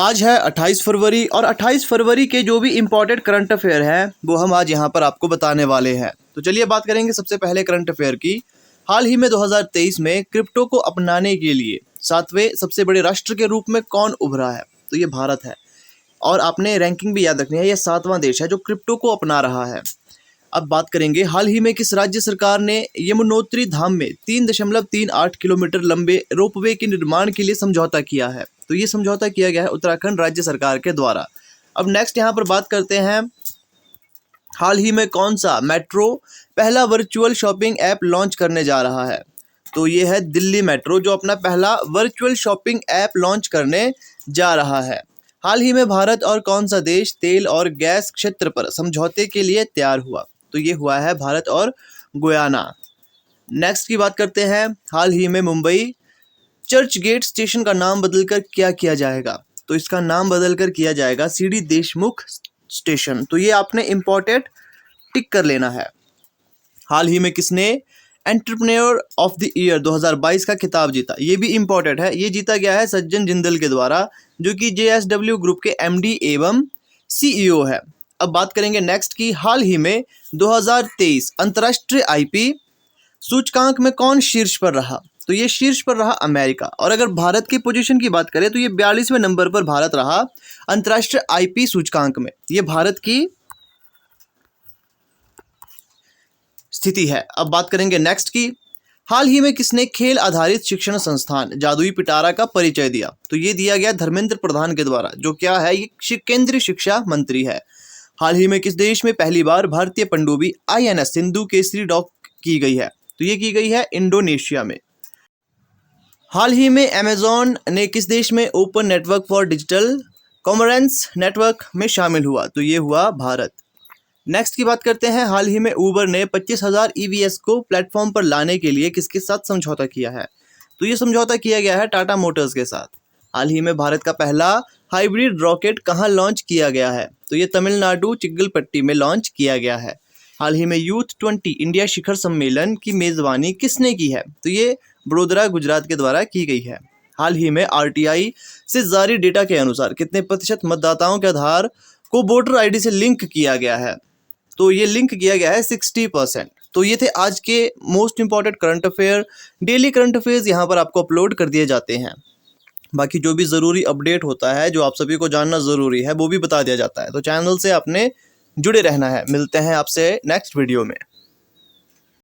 आज है 28 फरवरी और 28 फरवरी के जो भी इम्पोर्टेंट करंट अफेयर हैं वो हम आज यहाँ पर आपको बताने वाले हैं। तो चलिए बात करेंगे सबसे पहले करंट अफेयर की। हाल ही में 2023 में क्रिप्टो को अपनाने के लिए 7वें सबसे बड़े राष्ट्र के रूप में कौन उभरा है? तो ये भारत है। और आपने रैंकिंग भी याद रखनी है, ये 7वां देश है जो क्रिप्टो को अपना रहा है। अब बात करेंगे हाल ही में किस राज्य सरकार ने यमुनोत्री धाम में 3.38 किलोमीटर लंबे रोपवे के निर्माण के लिए समझौता किया है? तो ये समझौता किया गया है उत्तराखंड राज्य सरकार के द्वारा। अब नेक्स्ट यहाँ पर बात करते हैं, हाल ही में कौन सा मेट्रो पहला वर्चुअल शॉपिंग ऐप लॉन्च करने जा रहा है? तो ये है दिल्ली मेट्रो जो अपना पहला वर्चुअल शॉपिंग ऐप लॉन्च करने जा रहा है। हाल ही में भारत और कौन सा देश तेल और गैस क्षेत्र पर समझौते के लिए तैयार हुआ? तो ये हुआ है भारत और गुयाना। नेक्स्ट की बात करते हैं, हाल ही में मुंबई चर्च गेट स्टेशन का नाम बदलकर क्या किया जाएगा? तो इसका नाम बदलकर किया जाएगा सीडी देशमुख स्टेशन। तो ये आपने इम्पोर्टेंट टिक कर लेना है। हाल ही में किसने एंटरप्रेन्योर ऑफ द ईयर 2022 का खिताब जीता? ये भी इम्पोर्टेंट है, ये जीता गया है सज्जन जिंदल के द्वारा जो कि JSW ग्रुप के MD एवं CEO है। अब बात करेंगे नेक्स्ट की, हाल ही में 2023 अंतर्राष्ट्रीय IP सूचकांक में कौन शीर्ष पर रहा? तो ये शीर्ष पर रहा अमेरिका। और अगर भारत की पोजीशन की बात करें तो ये 42वें नंबर पर भारत रहा अंतर्राष्ट्रीय IP सूचकांक में। ये भारत की स्थिति है। अब बात करेंगे नेक्स्ट की, हाल ही में किसने खेल आधारित शिक्षण संस्थान जादुई पिटारा का परिचय दिया? तो ये दिया गया धर्मेंद्र प्रधान के द्वारा जो क्या है, ये केंद्रीय शिक्षा मंत्री है। हाल ही में किस देश में पहली बार भारतीय पनडुब्बी INS सिंधु केसरी डॉक की गई है? तो ये की गई है इंडोनेशिया में। हाल ही में अमेजॉन ने किस देश में open network for digital commerce network में शामिल हुआ? तो ये हुआ भारत। नेक्स्ट की बात करते हैं, हाल ही में उबर ने 25,000 EVs को प्लेटफॉर्म पर लाने के लिए किसके साथ समझौता किया है? तो ये समझौता किया गया है टाटा मोटर्स के साथ। हाल ही में भारत का पहला हाइब्रिड रॉकेट कहाँ लॉन्च किया गया है? तो ये तमिलनाडु चिक्कलपट्टी में लॉन्च किया गया है। हाल ही में यूथ 20 इंडिया शिखर सम्मेलन की मेज़बानी किसने की है? तो ये वडोदरा गुजरात के द्वारा की गई है। हाल ही में RTI से जारी डेटा के अनुसार कितने प्रतिशत मतदाताओं के आधार को वोटर ID से लिंक किया गया है? तो ये लिंक किया गया है 60%। तो ये थे आज के most important current affair. Daily current affairs यहाँ पर आपको अपलोड कर दिए जाते हैं। बाकी जो भी ज़रूरी अपडेट होता है जो आप सभी को जानना ज़रूरी है वो भी बता दिया जाता है। तो चैनल से आपने जुड़े रहना है। मिलते हैं आपसे नेक्स्ट वीडियो में।